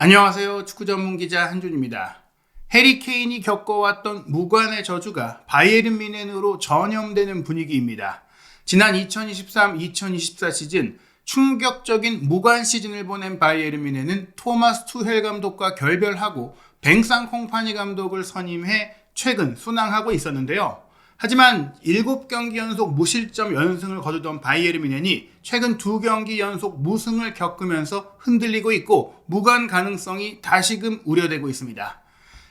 안녕하세요. 축구 전문 기자 한준입니다. 해리 케인이 겪어왔던 무관의 저주가 바이에른 뮌헨으로 전염되는 분위기입니다. 지난 2023-2024 시즌 충격적인 무관 시즌을 보낸 바이에른 뮌헨은 토마스 투헬 감독과 결별하고 뱅상 콩파니 감독을 선임해 최근 순항하고 있었는데요. 하지만 7경기 연속 무실점 연승을 거두던 바이에른 뮌헨이 최근 2경기 연속 무승을 겪으면서 흔들리고 있고 무관 가능성이 다시금 우려되고 있습니다.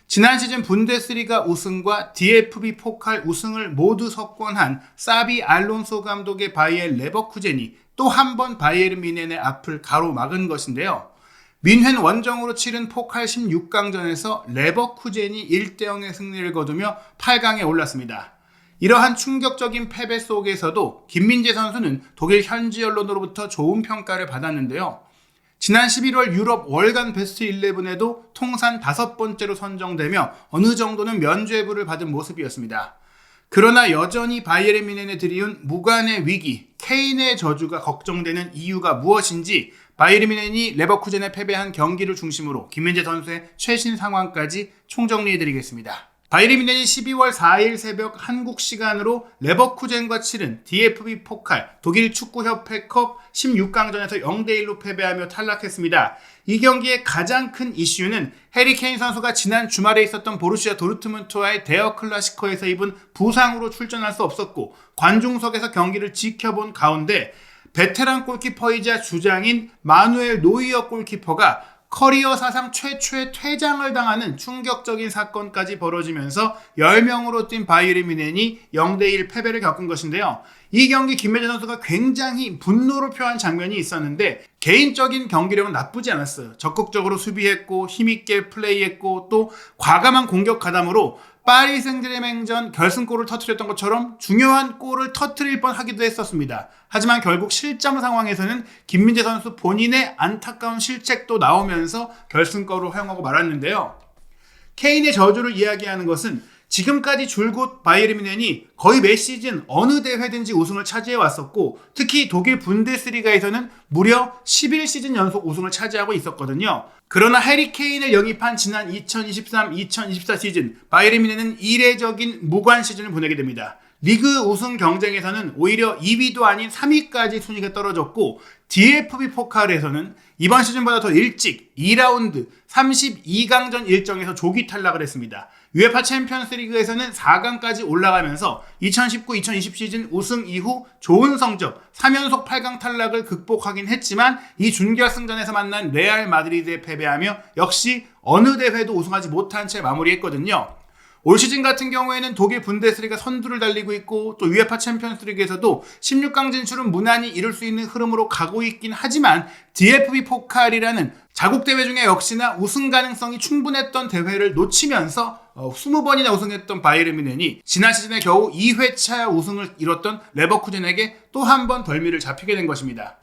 지난 시즌 분데스리가 우승과 DFB 포칼 우승을 모두 석권한 사비 알론소 감독의 바이엘 레버쿠젠이 또 한 번 바이에른 뮌헨의 앞을 가로막은 것인데요. 뮌헨 원정으로 치른 포칼 16강전에서 레버쿠젠이 1대0의 승리를 거두며 8강에 올랐습니다. 이러한 충격적인 패배 속에서도 김민재 선수는 독일 현지 언론으로부터 좋은 평가를 받았는데요. 지난 11월 유럽 월간 베스트 11에도 통산 5번째로 선정되며 어느 정도는 면죄부를 받은 모습이었습니다. 그러나 여전히 바이에른 뮌헨에 들이운 무관의 위기, 케인의 저주가 걱정되는 이유가 무엇인지 바이에른 뮌헨이 레버쿠젠에 패배한 경기를 중심으로 김민재 선수의 최신 상황까지 총정리해드리겠습니다. 바이에른 뮌헨이 12월 4일 새벽 한국 시간으로 레버쿠젠과 치른 DFB 포칼 독일 축구협회컵 16강전에서 0대1로 패배하며 탈락했습니다. 이 경기의 가장 큰 이슈는 해리 케인 선수가 지난 주말에 있었던 보루시아 도르트문트와의 대여 클라시코에서 입은 부상으로 출전할 수 없었고 관중석에서 경기를 지켜본 가운데 베테랑 골키퍼이자 주장인 마누엘 노이어 골키퍼가 커리어 사상 최초의 퇴장을 당하는 충격적인 사건까지 벌어지면서 10명으로 뛴 바이에른 뮌헨이 0대1 패배를 겪은 것인데요. 이 경기 김민재 선수가 굉장히 분노를 표한 장면이 있었는데 개인적인 경기력은 나쁘지 않았어요. 적극적으로 수비했고 힘있게 플레이했고 또 과감한 공격 가담으로 파리 생제르맹전 결승골을 터뜨렸던 것처럼 중요한 골을 터뜨릴 뻔하기도 했었습니다. 하지만 결국 실점 상황에서는 김민재 선수 본인의 안타까운 실책도 나오면서 결승골을 허용하고 말았는데요. 케인의 저주를 이야기하는 것은 지금까지 줄곧 바이에른 뮌헨이 거의 매 시즌 어느 대회든지 우승을 차지해 왔었고 특히 독일 분데스리가에서는 무려 11시즌 연속 우승을 차지하고 있었거든요. 그러나 해리 케인을 영입한 지난 2023-2024 시즌 바이에른 뮌헨은 이례적인 무관 시즌을 보내게 됩니다. 리그 우승 경쟁에서는 오히려 2위도 아닌 3위까지 순위가 떨어졌고 DFB 포칼에서는 이번 시즌보다 더 일찍 2라운드 32강전 일정에서 조기 탈락을 했습니다. UEFA 챔피언스 리그에서는 4강까지 올라가면서 2019-2020 시즌 우승 이후 좋은 성적 3연속 8강 탈락을 극복하긴 했지만 이 준결승전에서 만난 레알 마드리드에 패배하며 역시 어느 대회도 우승하지 못한 채 마무리했거든요. 올 시즌 같은 경우에는 독일 분데스리가 선두를 달리고 있고 또 UEFA 챔피언스 리그에서도 16강 진출은 무난히 이룰 수 있는 흐름으로 가고 있긴 하지만 DFB 포칼이라는 자국 대회 중에 역시나 우승 가능성이 충분했던 대회를 놓치면서 20번이나 우승했던 바이에른 뮌헨이 지난 시즌에 겨우 2회차 우승을 이뤘던 레버쿠젠에게 또 한 번 덜미를 잡히게 된 것입니다.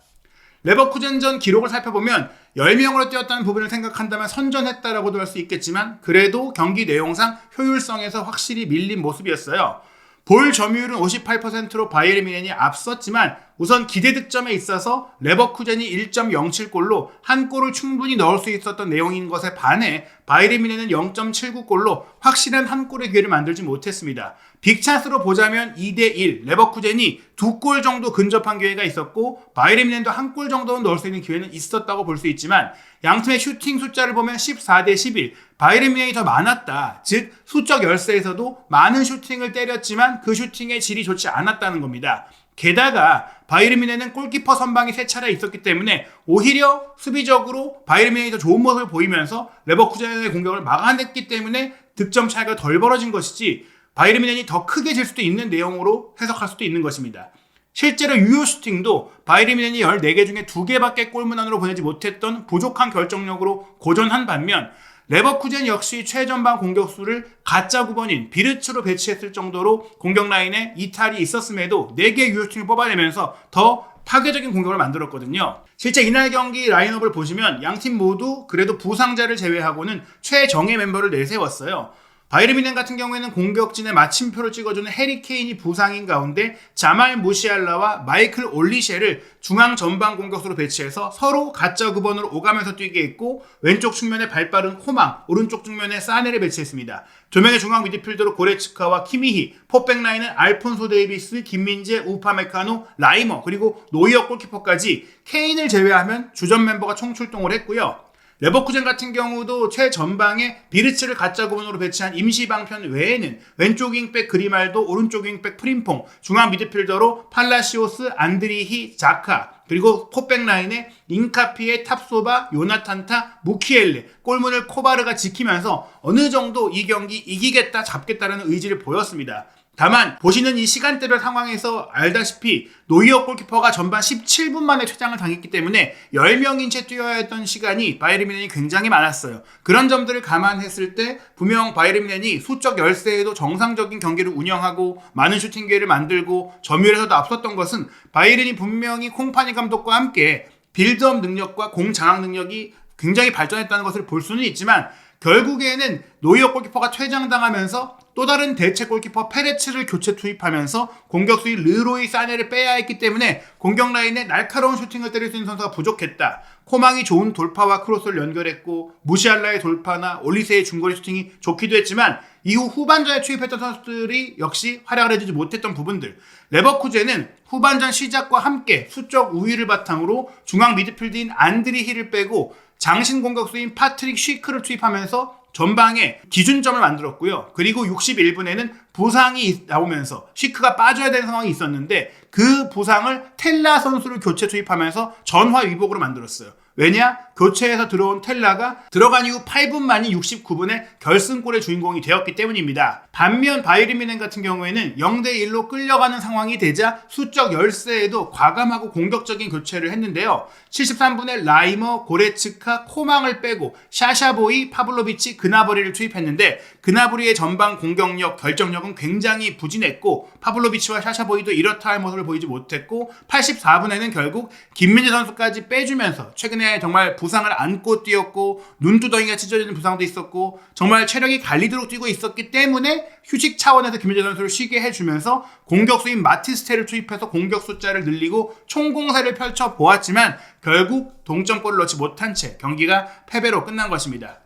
레버쿠젠전 기록을 살펴보면 10명으로 뛰었다는 부분을 생각한다면 선전했다라고도 할 수 있겠지만 그래도 경기 내용상 효율성에서 확실히 밀린 모습이었어요. 볼 점유율은 58%로 바이에른 뮌헨이 앞섰지만 우선 기대 득점에 있어서 레버쿠젠이 1.07골로 한 골을 충분히 넣을 수 있었던 내용인 것에 반해 바이에른 뮌헨은 0.79골로 확실한 한 골의 기회를 만들지 못했습니다. 빅찬스로 보자면 2대1 레버쿠젠이 2골 정도 근접한 기회가 있었고 바이에른 뮌헨도 한 골 정도는 넣을 수 있는 기회는 있었다고 볼 수 있지만 양팀의 슈팅 숫자를 보면 14대11 바이에른 뮌헨이 더 많았다. 즉 수적 열세에서도 많은 슈팅을 때렸지만 그 슈팅의 질이 좋지 않았다는 겁니다. 게다가 바이에른 뮌헨은 골키퍼 선방이 3차례 있었기 때문에 오히려 수비적으로 바이에른 뮌헨이 더 좋은 모습을 보이면서 레버쿠젠의 공격을 막아냈기 때문에 득점 차이가 덜 벌어진 것이지 바이에른 뮌헨이 더 크게 질 수도 있는 내용으로 해석할 수도 있는 것입니다. 실제로 유효 슈팅도 바이에른 뮌헨이 14개 중에 2개밖에 골문 안으로 보내지 못했던 부족한 결정력으로 고전한 반면 레버쿠젠 역시 최전방 공격수를 가짜 9번인 비르츠로 배치했을 정도로 공격 라인에 이탈이 있었음에도 4개의 유효슈팅을 뽑아내면서 더 파괴적인 공격을 만들었거든요. 실제 이날 경기 라인업을 보시면 양팀 모두 그래도 부상자를 제외하고는 최정예 멤버를 내세웠어요. 바이에른 뮌헨 같은 경우에는 공격진의 마침표를 찍어주는 해리 케인이 부상인 가운데 자말 무시알라와 마이클 올리셰를 중앙 전방 공격수로 배치해서 서로 가짜 9번으로 오가면서 뛰게 했고, 왼쪽 측면에 발빠른 코망, 오른쪽 측면에 사네를 배치했습니다. 두 명의 중앙 미드필더로 고레츠카와 키미히, 포백 라인은 알폰소 데이비스, 김민재, 우파메카노, 라이머, 그리고 노이어 골키퍼까지 케인을 제외하면 주전 멤버가 총출동을 했고요. 레버쿠젠 같은 경우도 최전방에 비르츠를 가짜 9번으로 배치한 임시 방편 외에는 왼쪽 윙백 그리말도, 오른쪽 윙백 프림퐁, 중앙 미드필더로 팔라시오스, 안드리히, 자카, 그리고 포백 라인에 인카피에, 탑소바, 요나탄타, 무키엘레, 골문을 코바르가 지키면서 어느 정도 이 경기 이기겠다, 잡겠다라는 의지를 보였습니다. 다만 보시는 이 시간대별 상황에서 알다시피 노이어 골키퍼가 전반 17분 만에 퇴장을 당했기 때문에 10명인 채 뛰어야 했던 시간이 바이에른 뮌헨이 굉장히 많았어요. 그런 점들을 감안했을 때 분명 바이에른 뮌헨이 수적 열세에도 정상적인 경기를 운영하고 많은 슈팅 기회를 만들고 점유율에서도 앞섰던 것은 바이에른이 분명히 콩파니 감독과 함께 빌드업 능력과 공 장악 능력이 굉장히 발전했다는 것을 볼 수는 있지만, 결국에는 노이어 골키퍼가 퇴장당하면서 또 다른 대체 골키퍼 페레츠를 교체 투입하면서 공격수인 르로이 사네를 빼야 했기 때문에 공격 라인에 날카로운 슈팅을 때릴 수 있는 선수가 부족했다. 코망이 좋은 돌파와 크로스를 연결했고, 무시알라의 돌파나 올리세의 중거리 슈팅이 좋기도 했지만 이후 후반전에 투입했던 선수들이 역시 활약을 해주지 못했던 부분들. 레버쿠젠은 후반전 시작과 함께 수적 우위를 바탕으로 중앙 미드필드인 안드리히를 빼고 장신 공격수인 파트릭 쉬크를 투입하면서 전방에 기준점을 만들었고요. 그리고 61분에는 부상이 나오면서 쉬크가 빠져야 되는 상황이 있었는데 그 부상을 텔라 선수를 교체 투입하면서 전화위복으로 만들었어요. 왜냐? 교체해서 들어온 텔라가 들어간 이후 8분 만인 69분에 결승골의 주인공이 되었기 때문입니다. 반면 바이에른 뮌헨 같은 경우에는 0대1로 끌려가는 상황이 되자 수적 열세에도 과감하고 공격적인 교체를 했는데요. 73분에 라이머, 고레츠카, 코망을 빼고 샤샤보이, 파블로비치, 그나버리를 투입했는데 그나버리의 전방 공격력, 결정력은 굉장히 부진했고 파블로비치와 샤샤보이도 이렇다 할 모습을 보이지 못했고 84분에는 결국 김민재 선수까지 빼주면서 최근에 정말 부상을 안고 뛰었고 눈두덩이가 찢어지는 부상도 있었고 정말 체력이 갈리도록 뛰고 있었기 때문에 휴식 차원에서 김민재 선수를 쉬게 해주면서 공격수인 마티스테를 투입해서 공격 숫자를 늘리고 총공세를 펼쳐보았지만 결국 동점골을 넣지 못한 채 경기가 패배로 끝난 것입니다.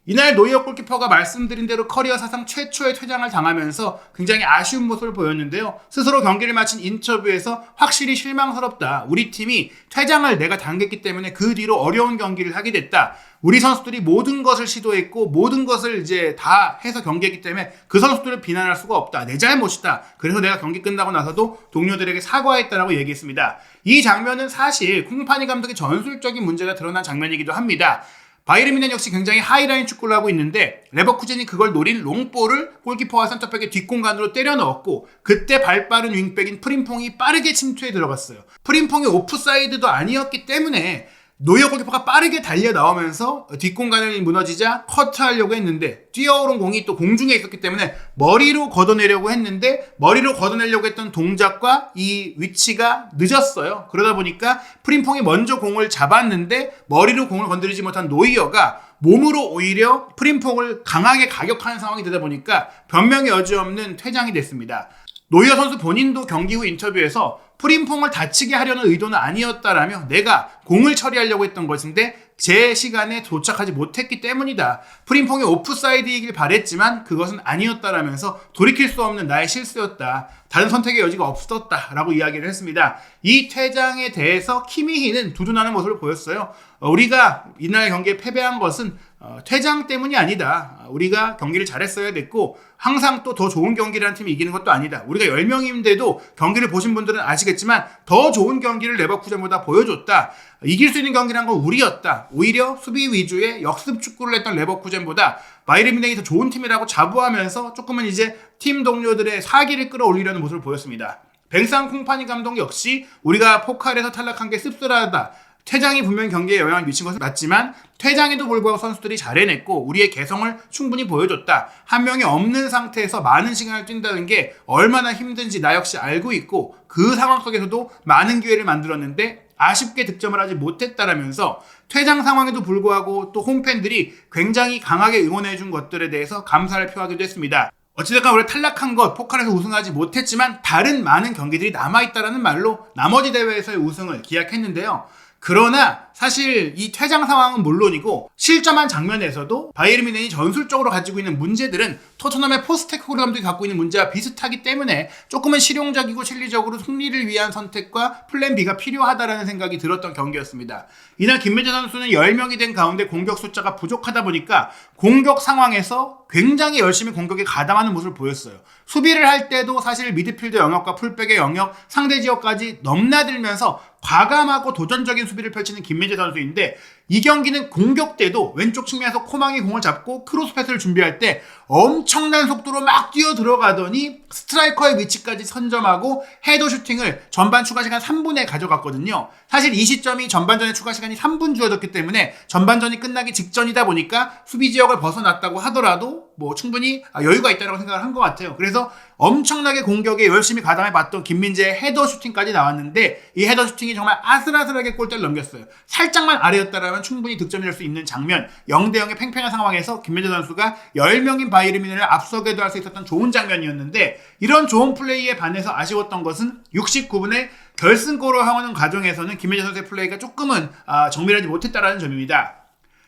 이날 노이어 골키퍼가 말씀드린 대로 커리어 사상 최초의 퇴장을 당하면서 굉장히 아쉬운 모습을 보였는데요. 스스로 경기를 마친 인터뷰에서 확실히 실망스럽다. 우리 팀이 퇴장을 내가 당했기 때문에 그 뒤로 어려운 경기를 하게 됐다. 우리 선수들이 모든 것을 시도했고 모든 것을 이제 다 해서 경기했기 때문에 그 선수들을 비난할 수가 없다. 내 잘못이다. 그래서 내가 경기 끝나고 나서도 동료들에게 사과했다라고 얘기했습니다. 이 장면은 사실 콩파니 감독의 전술적인 문제가 드러난 장면이기도 합니다. 바이에른 뮌헨 역시 굉장히 하이라인 축구를 하고 있는데 레버쿠젠이 그걸 노린 롱볼을 골키퍼와 센터백의 뒷공간으로 때려 넣었고 그때 발빠른 윙백인 프림퐁이 빠르게 침투에 들어갔어요. 프림퐁이 오프사이드도 아니었기 때문에 노이어 골키퍼가 빠르게 달려 나오면서 뒷공간을 무너지자 커트하려고 했는데 뛰어오른 공이 또 공중에 있었기 때문에 머리로 걷어내려고 했는데 머리로 걷어내려고 했던 동작과 이 위치가 늦었어요. 그러다 보니까 프림퐁이 먼저 공을 잡았는데 머리로 공을 건드리지 못한 노이어가 몸으로 오히려 프림퐁을 강하게 가격하는 상황이 되다 보니까 변명의 여지 없는 퇴장이 됐습니다. 노이어 선수 본인도 경기 후 인터뷰에서 프림퐁을 다치게 하려는 의도는 아니었다라며 내가 공을 처리하려고 했던 것인데 제 시간에 도착하지 못했기 때문이다. 프림퐁이 오프사이드이길 바랬지만 그것은 아니었다라면서 돌이킬 수 없는 나의 실수였다. 다른 선택의 여지가 없었다라고 이야기를 했습니다. 이 퇴장에 대해서 키미히는 두둔하는 모습을 보였어요. 우리가 이날 경기에 패배한 것은 퇴장 때문이 아니다. 우리가 경기를 잘했어야 됐고 항상 또 더 좋은 경기를 한 팀이 이기는 것도 아니다. 우리가 10명인데도 경기를 보신 분들은 아시겠지만 더 좋은 경기를 레버쿠젠보다 보여줬다. 이길 수 있는 경기란 건 우리였다. 오히려 수비 위주의 역습 축구를 했던 레버쿠젠보다 바이에른 뮌헨이 더 좋은 팀이라고 자부하면서 조금은 이제 팀 동료들의 사기를 끌어올리려는 모습을 보였습니다. 뱅상 콩파니 감독 역시 우리가 포칼에서 탈락한 게 씁쓸하다. 퇴장이 분명히 경기에 영향을 미친 것은 맞지만 퇴장에도 불구하고 선수들이 잘 해냈고 우리의 개성을 충분히 보여줬다. 한 명이 없는 상태에서 많은 시간을 뛴다는 게 얼마나 힘든지 나 역시 알고 있고 그 상황 속에서도 많은 기회를 만들었는데 아쉽게 득점을 하지 못했다라면서 퇴장 상황에도 불구하고 또 홈팬들이 굉장히 강하게 응원해준 것들에 대해서 감사를 표하기도 했습니다. 어찌됐건 우리 탈락한 것, 포칼에서 우승하지 못했지만 다른 많은 경기들이 남아있다라는 말로 나머지 대회에서의 우승을 기약했는데요. 그러나 사실 이 퇴장 상황은 물론이고 실점한 장면에서도 바이에른 뮌헨이 전술적으로 가지고 있는 문제들은 토트넘의 포스테코글루 감독이 갖고 있는 문제와 비슷하기 때문에 조금은 실용적이고 실리적으로 승리를 위한 선택과 플랜 B가 필요하다라는 생각이 들었던 경기였습니다. 이날 김민재 선수는 10명이 된 가운데 공격 숫자가 부족하다 보니까 공격 상황에서 굉장히 열심히 공격에 가담하는 모습을 보였어요. 수비를 할 때도 사실 미드필드 영역과 풀백의 영역, 상대 지역까지 넘나들면서 과감하고 도전적인 수비를 펼치는 김민재 선수인데 이 경기는 공격 때도 왼쪽 측면에서 코망이 공을 잡고 크로스 패스를 준비할 때 엄청난 속도로 막 뛰어 들어가더니 스트라이커의 위치까지 선점하고 헤더 슈팅을 전반 추가 시간 3분에 가져갔거든요. 사실 이 시점이 전반전의 추가 시간이 3분 주어졌기 때문에 전반전이 끝나기 직전이다 보니까 수비 지역을 벗어났다고 하더라도 뭐 충분히 여유가 있다고 생각을 한 것 같아요. 그래서 엄청나게 공격에 열심히 가담해봤던 김민재의 헤더 슈팅까지 나왔는데 이 헤더 슈팅이 정말 아슬아슬하게 골대를 넘겼어요. 살짝만 아래였다라면 충분히 득점이 될 수 있는 장면, 0대0의 팽팽한 상황에서 김민재 선수가 10명인 바이에른 뮌헨을 앞서게도 할 수 있었던 좋은 장면이었는데 이런 좋은 플레이에 반해서 아쉬웠던 것은 69분에 결승골을 향하는 과정에서는 김민재 선수의 플레이가 조금은 정밀하지 못했다라는 점입니다.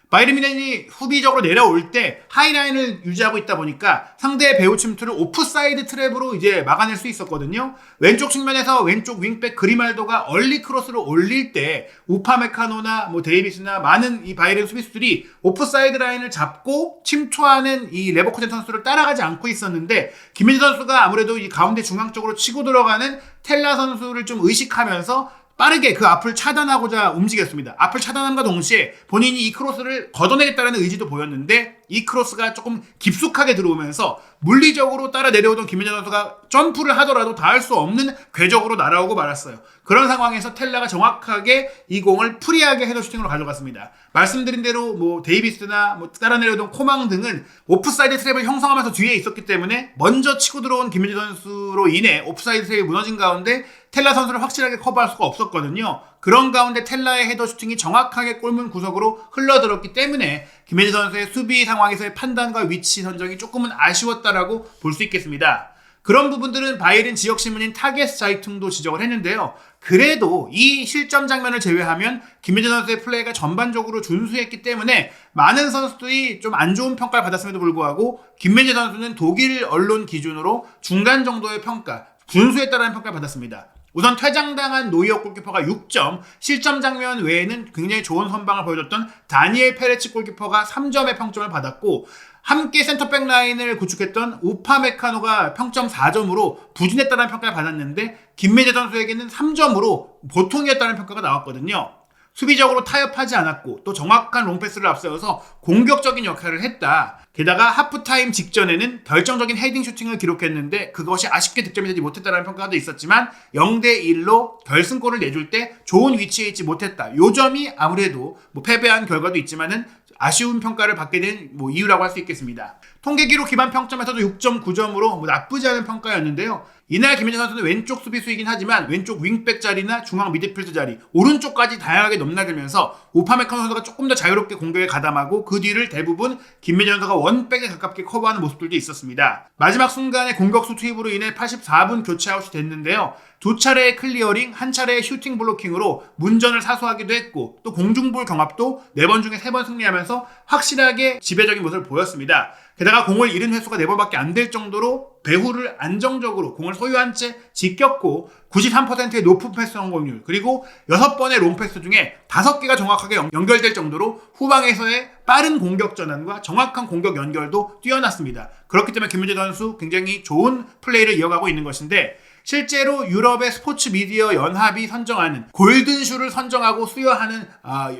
바이에른 뮌헨이 수비적으로 내려올 때 하이라인을 유지하고 있다 보니까 상대의 배후 침투를 오프사이드 트랩으로 이제 막아낼 수 있었거든요. 왼쪽 측면에서 왼쪽 윙백 그리말도가 얼리 크로스를 올릴 때 우파메카노나 뭐 데이비스나 많은 이 바이에른 수비수들이 오프사이드 라인을 잡고 침투하는 이 레버쿠젠 선수를 따라가지 않고 있었는데 김민재 선수가 아무래도 이 가운데 중앙 쪽으로 치고 들어가는 텔라 선수를 좀 의식하면서 빠르게 그 앞을 차단하고자 움직였습니다. 앞을 차단함과 동시에 본인이 이 크로스를 걷어내겠다는 의지도 보였는데 이 크로스가 조금 깊숙하게 들어오면서 물리적으로 따라 내려오던 김민재 선수가 점프를 하더라도 닿을 수 없는 궤적으로 날아오고 말았어요. 그런 상황에서 텔라가 정확하게 이 공을 프리하게 헤더 슈팅으로 가져갔습니다. 말씀드린 대로 뭐 데이비스나 뭐 따라 내려오던 코망 등은 오프사이드 트랩을 형성하면서 뒤에 있었기 때문에 먼저 치고 들어온 김민재 선수로 인해 오프사이드 트랩이 무너진 가운데 텔라 선수를 확실하게 커버할 수가 없었거든요. 그런 가운데 텔라의 헤더 슈팅이 정확하게 골문 구석으로 흘러들었기 때문에 김민재 선수의 수비 상황에서의 판단과 위치 선정이 조금은 아쉬웠다라고 볼 수 있겠습니다. 그런 부분들은 바이에른 지역신문인 타게스 자이퉁도 지적을 했는데요. 그래도 이 실점 장면을 제외하면 김민재 선수의 플레이가 전반적으로 준수했기 때문에 많은 선수들이 좀 안 좋은 평가를 받았음에도 불구하고 김민재 선수는 독일 언론 기준으로 중간 정도의 평가, 준수했다라는 평가를 받았습니다. 우선 퇴장당한 노이어 골키퍼가 6점, 실점 장면 외에는 굉장히 좋은 선방을 보여줬던 다니엘 페레치 골키퍼가 3점의 평점을 받았고 함께 센터백 라인을 구축했던 우파메카노가 평점 4점으로 부진했다는 평가를 받았는데 김민재 선수에게는 3점으로 보통이었다는 평가가 나왔거든요. 수비적으로 타협하지 않았고 또 정확한 롱패스를 앞세워서 공격적인 역할을 했다. 게다가 하프타임 직전에는 결정적인 헤딩 슈팅을 기록했는데 그것이 아쉽게 득점이 되지 못했다는 평가도 있었지만 0대1로 결승골을 내줄 때 좋은 위치에 있지 못했다. 요 점이 아무래도 뭐 패배한 결과도 있지만은 아쉬운 평가를 받게 된 이유라고 할 수 있겠습니다. 통계 기록 기반 평점에서도 6.9점으로 나쁘지 않은 평가였는데요. 이날 김민재 선수는 왼쪽 수비수이긴 하지만 왼쪽 윙백 자리나 중앙 미드필드 자리, 오른쪽까지 다양하게 넘나들면서 우파메카노 선수가 조금 더 자유롭게 공격에 가담하고 그 뒤를 대부분 김민재 선수가 원백에 가깝게 커버하는 모습들도 있었습니다. 마지막 순간에 공격수 투입으로 인해 84분 교체 아웃이 됐는데요. 2차례의 클리어링, 1차례의 슈팅 블로킹으로 문전을 사수하기도 했고 또 공중볼 경합도 4번 중에 3번 승리하면서 확실하게 지배적인 모습을 보였습니다. 게다가 공을 잃은 횟수가 4번밖에 안 될 정도로 배후를 안정적으로 공을 소유한 채 지켰고 93%의 높은 패스 성공률 그리고 6번의 롱패스 중에 5개가 정확하게 연결될 정도로 후방에서의 빠른 공격 전환과 정확한 공격 연결도 뛰어났습니다. 그렇기 때문에 김민재 선수 굉장히 좋은 플레이를 이어가고 있는 것인데 실제로 유럽의 스포츠 미디어 연합이 선정하는 골든슈를 선정하고 수여하는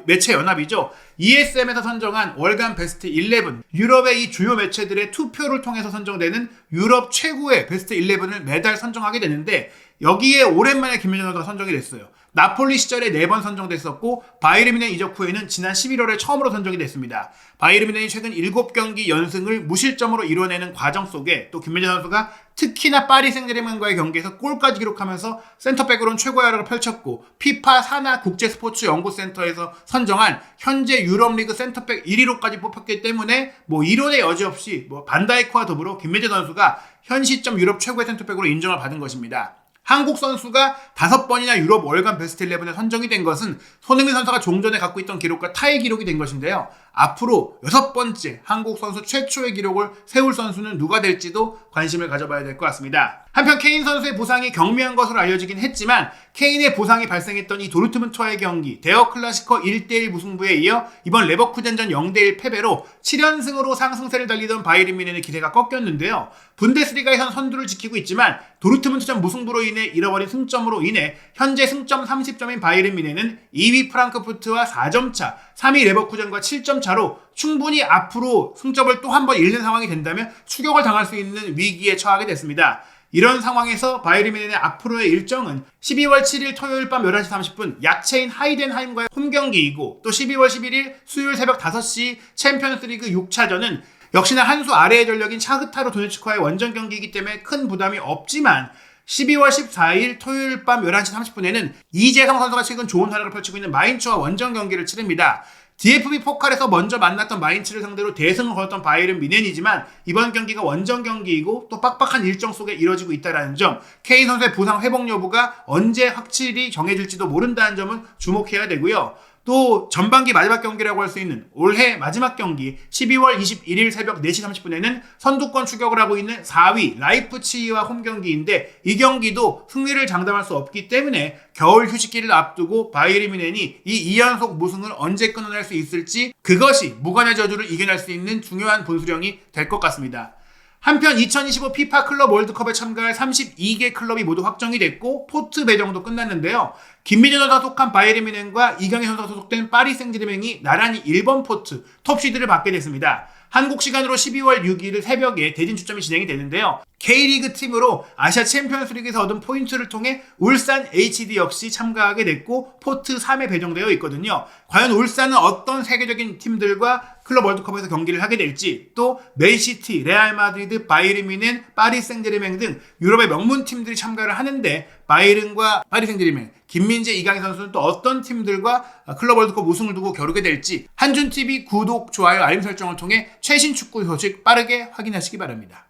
매체 연합이죠. ESM에서 선정한 월간 베스트 11, 유럽의 이 주요 매체들의 투표를 통해서 선정되는 유럽 최고의 베스트 11을 매달 선정하게 되는데 여기에 오랜만에 김민재 선수가 선정이 됐어요. 나폴리 시절에 4번 선정됐었고 바이에른 뮌헨 이적 후에는 지난 11월에 처음으로 선정이 됐습니다. 바이에른 뮌헨이 최근 7경기 연승을 무실점으로 이뤄내는 과정 속에 또 김민재 선수가 특히나 파리 생제르맹과의 경기에서 골까지 기록하면서 센터백으로는 최고의 활약을 펼쳤고 피파 산하 국제스포츠연구센터에서 선정한 현재 유럽리그 센터백 1위로까지 뽑혔기 때문에 이론의 여지 없이 반다이크와 더불어 김민재 선수가 현 시점 유럽 최고의 센터백으로 인정을 받은 것입니다. 한국 선수가 5번이나 유럽 월간 베스트 11에 선정이 된 것은 손흥민 선수가 종전에 갖고 있던 기록과 타의 기록이 된 것인데요. 앞으로 6번째 한국 선수 최초의 기록을 세울 선수는 누가 될지도 관심을 가져봐야 될 것 같습니다. 한편 케인 선수의 부상이 경미한 것으로 알려지긴 했지만 케인의 부상이 발생했던 이 도르트문트와의 경기 데어 클라시커 1대1 무승부에 이어 이번 레버쿠젠전 0대1 패배로 7연승으로 상승세를 달리던 바이에른 뮌헨의 기세가 꺾였는데요. 분데스리가에선 선두를 지키고 있지만 도르트문트전 무승부로 인해 잃어버린 승점으로 인해 현재 승점 30점인 바이에른 뮌헨은 2위 프랑크푸르트와 4점 차, 3위 레버쿠젠과 7점 차로 충분히 앞으로 승점을 또 한 번 잃는 상황이 된다면 추격을 당할 수 있는 위기에 처하게 됐습니다. 이런 상황에서 바이에른 뮌헨의 앞으로의 일정은 12월 7일 토요일 밤 11시 30분 약체인 하이덴하임과의 홈경기이고 또 12월 11일 수요일 새벽 5시 챔피언스리그 6차전은 역시나 한 수 아래의 전력인 샤흐타르 도네츠크와의 원정 경기이기 때문에 큰 부담이 없지만 12월 14일 토요일 밤 11시 30분에는 이재성 선수가 최근 좋은 활약을 펼치고 있는 마인츠와 원정 경기를 치릅니다. DFB 포칼에서 먼저 만났던 마인츠를 상대로 대승을 거뒀던 바이에른 뮌헨이지만 이번 경기가 원정 경기이고 또 빡빡한 일정 속에 이뤄지고 있다는 점, 케인 선수의 부상 회복 여부가 언제 확실히 정해질지도 모른다는 점은 주목해야 되고요. 또 전반기 마지막 경기라고 할 수 있는 올해 마지막 경기 12월 21일 새벽 4시 30분에는 선두권 추격을 하고 있는 4위 라이프치히와 홈경기인데 이 경기도 승리를 장담할 수 없기 때문에 겨울 휴식기를 앞두고 바이에른 뮌헨이 이 2연속 무승을 언제 끊어낼 수 있을지 그것이 무관의 저주를 이겨낼 수 있는 중요한 분수령이 될 것 같습니다. 한편 2025 피파 클럽 월드컵에 참가할 32개 클럽이 모두 확정이 됐고 포트 배정도 끝났는데요. 김민재 선수가 속한 바이에른 뮌헨과 이강인 선수가 소속된 파리 생제르맹이 나란히 1번 포트 톱시드를 받게 됐습니다. 한국 시간으로 12월 6일 새벽에 대진 출전이 진행이 되는데요. K리그 팀으로 아시아 챔피언스리그에서 얻은 포인트를 통해 울산 HD 역시 참가하게 됐고 포트 3에 배정되어 있거든요. 과연 울산은 어떤 세계적인 팀들과 클럽 월드컵에서 경기를 하게 될지 또 맨시티, 레알 마드리드, 바이에른 뮌헨, 파리 생제르맹 등 유럽의 명문 팀들이 참가를 하는데 바이에른과 파리 생제르맹, 김민재, 이강인 선수는 또 어떤 팀들과 클럽 월드컵 우승을 두고 겨루게 될지 한준TV 구독, 좋아요, 알림 설정을 통해 최신 축구 소식 빠르게 확인하시기 바랍니다.